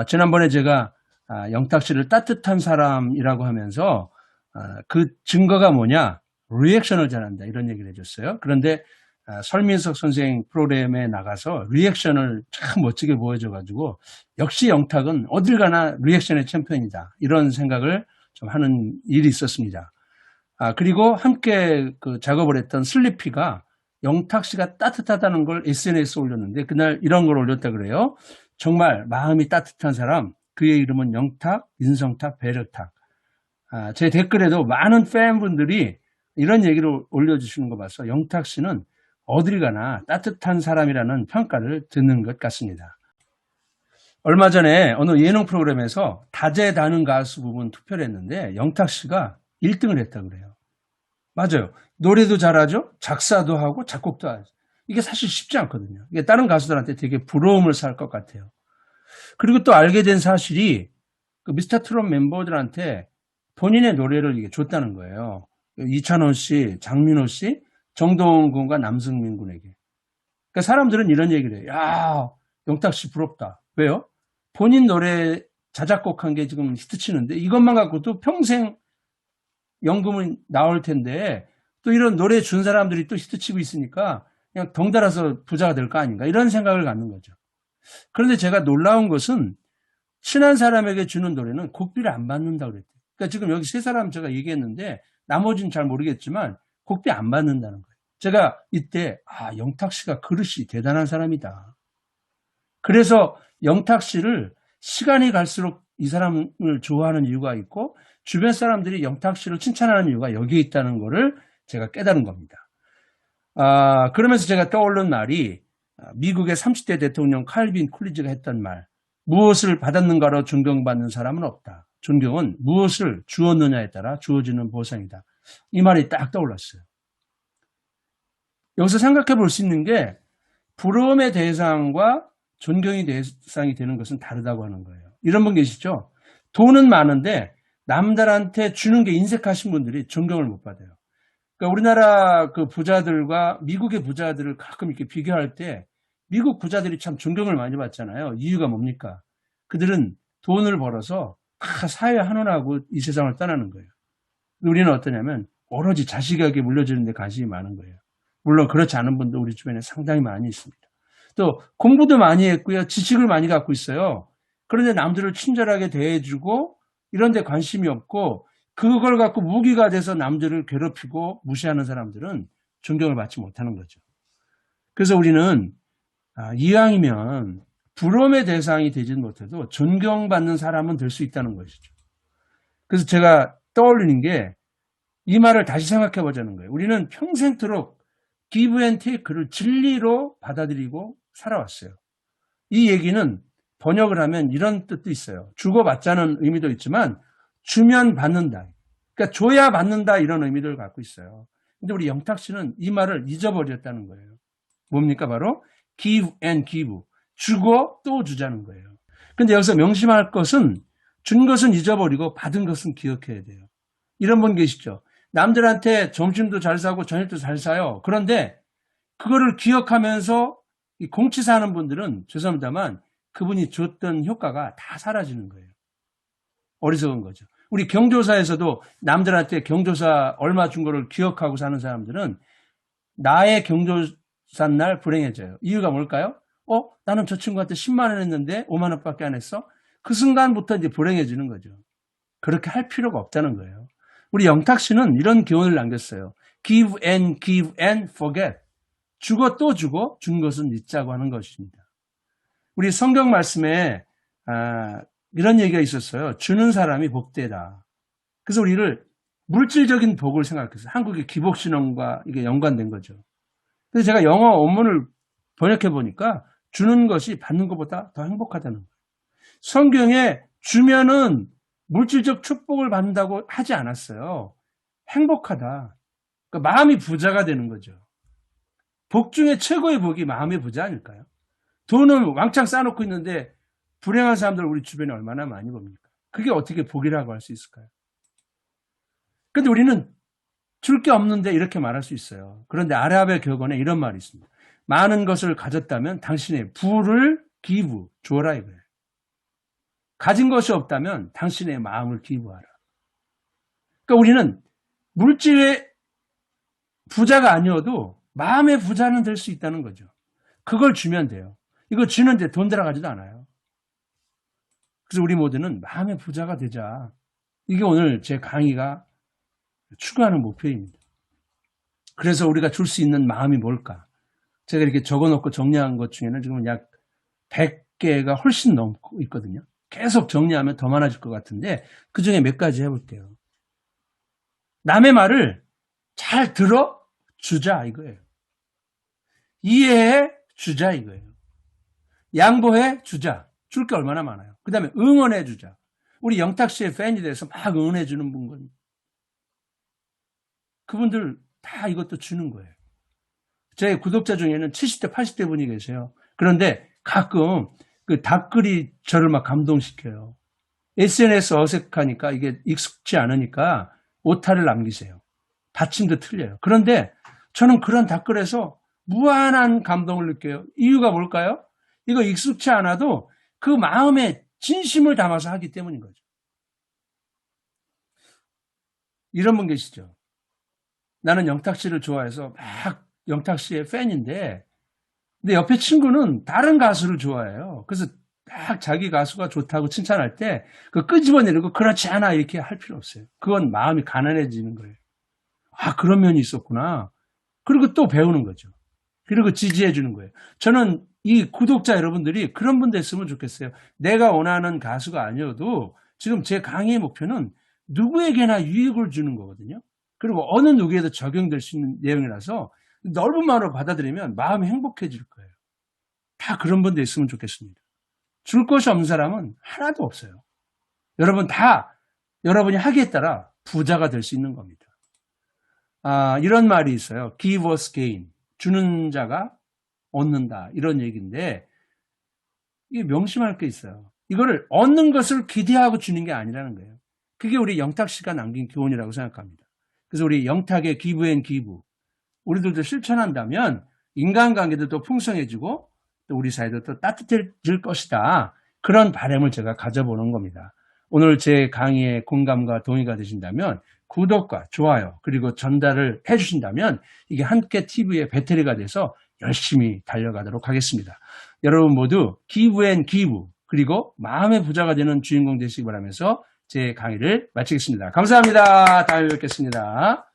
지난번에 제가 영탁 씨를 따뜻한 사람이라고 하면서 그 증거가 뭐냐? 리액션을 잘한다 이런 얘기를 해줬어요. 그런데 설민석 선생 프로그램에 나가서 리액션을 참 멋지게 보여줘가지고 역시 영탁은 어딜 가나 리액션의 챔피언이다 이런 생각을 좀 하는 일이 있었습니다. 그리고 함께 그 작업을 했던 슬리피가 영탁 씨가 따뜻하다는 걸 SNS에 올렸는데 그날 이런 걸 올렸다 그래요. 정말 마음이 따뜻한 사람, 그의 이름은 영탁, 인성탁, 배려탁. 제 댓글에도 많은 팬분들이 이런 얘기를 올려주시는 거 봐서 영탁 씨는 어딜 가나 따뜻한 사람이라는 평가를 듣는 것 같습니다. 얼마 전에 어느 예능 프로그램에서 다재다능 가수 부분 투표를 했는데 영탁 씨가 1등을 했다고 그래요. 맞아요. 노래도 잘하죠. 작사도 하고 작곡도 하죠. 이게 사실 쉽지 않거든요. 이게 다른 가수들한테 되게 부러움을 살 것 같아요. 그리고 또 알게 된 사실이 그 미스터 트롯 멤버들한테 본인의 노래를 이게 줬다는 거예요. 이찬원 씨, 장민호 씨, 정동원 군과 남승민 군에게. 그러니까 사람들은 이런 얘기를 해요. 야, 영탁 씨 부럽다. 왜요? 본인 노래 자작곡한 게 지금 히트치는데 이것만 갖고도 평생 연금은 나올 텐데 또 이런 노래 준 사람들이 또 히트치고 있으니까 그냥 덩달아서 부자가 될 거 아닌가 이런 생각을 갖는 거죠. 그런데 제가 놀라운 것은 친한 사람에게 주는 노래는 곡비를 안 받는다고 그랬대요. 그러니까 지금 여기 세 사람 제가 얘기했는데 나머지는 잘 모르겠지만 곡비 안 받는다는 거예요. 제가 이때 영탁 씨가 그릇이 대단한 사람이다. 그래서 영탁 씨를 시간이 갈수록 이 사람을 좋아하는 이유가 있고 주변 사람들이 영탁 씨를 칭찬하는 이유가 여기에 있다는 것을 제가 깨달은 겁니다. 그러면서 제가 떠오른 말이 미국의 30대 대통령 칼빈 쿨리지가 했던 말, 무엇을 받았는가로 존경받는 사람은 없다. 존경은 무엇을 주었느냐에 따라 주어지는 보상이다. 이 말이 딱 떠올랐어요. 여기서 생각해 볼 수 있는 게 부러움의 대상과 존경의 대상이 되는 것은 다르다고 하는 거예요. 이런 분 계시죠? 돈은 많은데 남들한테 주는 게 인색하신 분들이 존경을 못 받아요. 그러니까 우리나라 그 부자들과 미국의 부자들을 가끔 이렇게 비교할 때 미국 부자들이 참 존경을 많이 받잖아요. 이유가 뭡니까? 그들은 돈을 벌어서 다 사회 환원하고 이 세상을 떠나는 거예요. 우리는 어떠냐면 오로지 자식에게 물려주는 데 관심이 많은 거예요. 물론 그렇지 않은 분도 우리 주변에 상당히 많이 있습니다. 또 공부도 많이 했고요. 지식을 많이 갖고 있어요. 그런데 남들을 친절하게 대해주고 이런 데 관심이 없고 그걸 갖고 무기가 돼서 남들을 괴롭히고 무시하는 사람들은 존경을 받지 못하는 거죠. 그래서 우리는 이왕이면 부러움의 대상이 되지 못해도 존경받는 사람은 될 수 있다는 것이죠. 그래서 제가 떠올리는 게 이 말을 다시 생각해 보자는 거예요. 우리는 평생토록 give and take를 진리로 받아들이고 살아왔어요. 이 얘기는 번역을 하면 이런 뜻도 있어요. 주고받자는 의미도 있지만 주면 받는다. 그러니까 줘야 받는다 이런 의미를 갖고 있어요. 근데 우리 영탁 씨는 이 말을 잊어버렸다는 거예요. 뭡니까? 바로 give and give. 주고 또 주자는 거예요. 근데 여기서 명심할 것은 준 것은 잊어버리고 받은 것은 기억해야 돼요. 이런 분 계시죠? 남들한테 점심도 잘 사고 저녁도 잘 사요. 그런데 그거를 기억하면서 공치사하는 분들은 죄송합니다만 그분이 줬던 효과가 다 사라지는 거예요. 어리석은 거죠. 우리 경조사에서도 남들한테 경조사 얼마 준 거를 기억하고 사는 사람들은 나의 경조사 날 불행해져요. 이유가 뭘까요? 나는 저 친구한테 10만 원 했는데 5만 원밖에 안 했어? 그 순간부터 이제 불행해지는 거죠. 그렇게 할 필요가 없다는 거예요. 우리 영탁 씨는 이런 교훈을 남겼어요. give and forget. 주고 또 주고 준 것은 잊자고 하는 것입니다. 우리 성경 말씀에 이런 얘기가 있었어요. 주는 사람이 복되다. 그래서 우리를 물질적인 복을 생각했어요. 한국의 기복신앙과 이게 연관된 거죠. 그래서 제가 영어 원문을 번역해 보니까 주는 것이 받는 것보다 더 행복하다는 거예요. 성경에 주면은 물질적 축복을 받는다고 하지 않았어요. 행복하다. 그러니까 마음이 부자가 되는 거죠. 복 중에 최고의 복이 마음의 부자 아닐까요? 돈은 왕창 쌓아놓고 있는데 불행한 사람들 우리 주변에 얼마나 많이 봅니까? 그게 어떻게 복이라고 할 수 있을까요? 그런데 우리는 줄 게 없는데 이렇게 말할 수 있어요. 그런데 아랍의 격언에 이런 말이 있습니다. 많은 것을 가졌다면 당신의 부를 give, 줘라 이거예요. 가진 것이 없다면 당신의 마음을 기부하라. 그러니까 우리는 물질의 부자가 아니어도 마음의 부자는 될 수 있다는 거죠. 그걸 주면 돼요. 이거 주는데 돈 들어가지도 않아요. 그래서 우리 모두는 마음의 부자가 되자. 이게 오늘 제 강의가 추구하는 목표입니다. 그래서 우리가 줄 수 있는 마음이 뭘까? 제가 이렇게 적어놓고 정리한 것 중에는 지금 약 100개가 훨씬 넘고 있거든요. 계속 정리하면 더 많아질 것 같은데 그 중에 몇 가지 해볼게요. 남의 말을 잘 들어주자 이거예요. 이해해 주자 이거예요. 양보해 주자. 줄 게 얼마나 많아요. 그 다음에 응원해 주자. 우리 영탁 씨의 팬이 돼서 막 응원해 주는 분들. 그분들 다 이것도 주는 거예요. 제 구독자 중에는 70대, 80대 분이 계세요. 그런데 가끔 그 답글이 저를 막 감동시켜요. SNS 어색하니까 이게 익숙지 않으니까 오타를 남기세요. 받침도 틀려요. 그런데 저는 그런 답글에서 무한한 감동을 느껴요. 이유가 뭘까요? 이거 익숙치 않아도 그 마음에 진심을 담아서 하기 때문인 거죠. 이런 분 계시죠? 나는 영탁 씨를 좋아해서 막 영탁 씨의 팬인데 근데 옆에 친구는 다른 가수를 좋아해요. 그래서 딱 자기 가수가 좋다고 칭찬할 때 그 끄집어내리고 그렇지 않아 이렇게 할 필요 없어요. 그건 마음이 가난해지는 거예요. 아 그런 면이 있었구나. 그리고 또 배우는 거죠. 그리고 지지해 주는 거예요. 저는 이 구독자 여러분들이 그런 분 됐으면 좋겠어요. 내가 원하는 가수가 아니어도 지금 제 강의의 목표는 누구에게나 유익을 주는 거거든요. 그리고 어느 누구에도 적용될 수 있는 내용이라서 넓은 마음으로 받아들이면 마음이 행복해질 거예요. 다 그런 분 됐으면 좋겠습니다. 줄 것이 없는 사람은 하나도 없어요. 여러분 다 여러분이 하기에 따라 부자가 될 수 있는 겁니다. 이런 말이 있어요. Give us gain. 주는 자가 얻는다. 이런 얘기인데 이게 명심할 게 있어요. 이거를 얻는 것을 기대하고 주는 게 아니라는 거예요. 그게 우리 영탁 씨가 남긴 교훈이라고 생각합니다. 그래서 우리 영탁의 give and give 우리들도 실천한다면 인간관계도 또 풍성해지고 또 우리 사회도 또 따뜻해질 것이다. 그런 바람을 제가 가져보는 겁니다. 오늘 제 강의에 공감과 동의가 되신다면 구독과 좋아요 그리고 전달을 해주신다면 이게 함께 TV의 배터리가 돼서 열심히 달려가도록 하겠습니다. 여러분 모두 give and give 그리고 마음의 부자가 되는 주인공 되시기 바라면서 제 강의를 마치겠습니다. 감사합니다. 다음에 뵙겠습니다.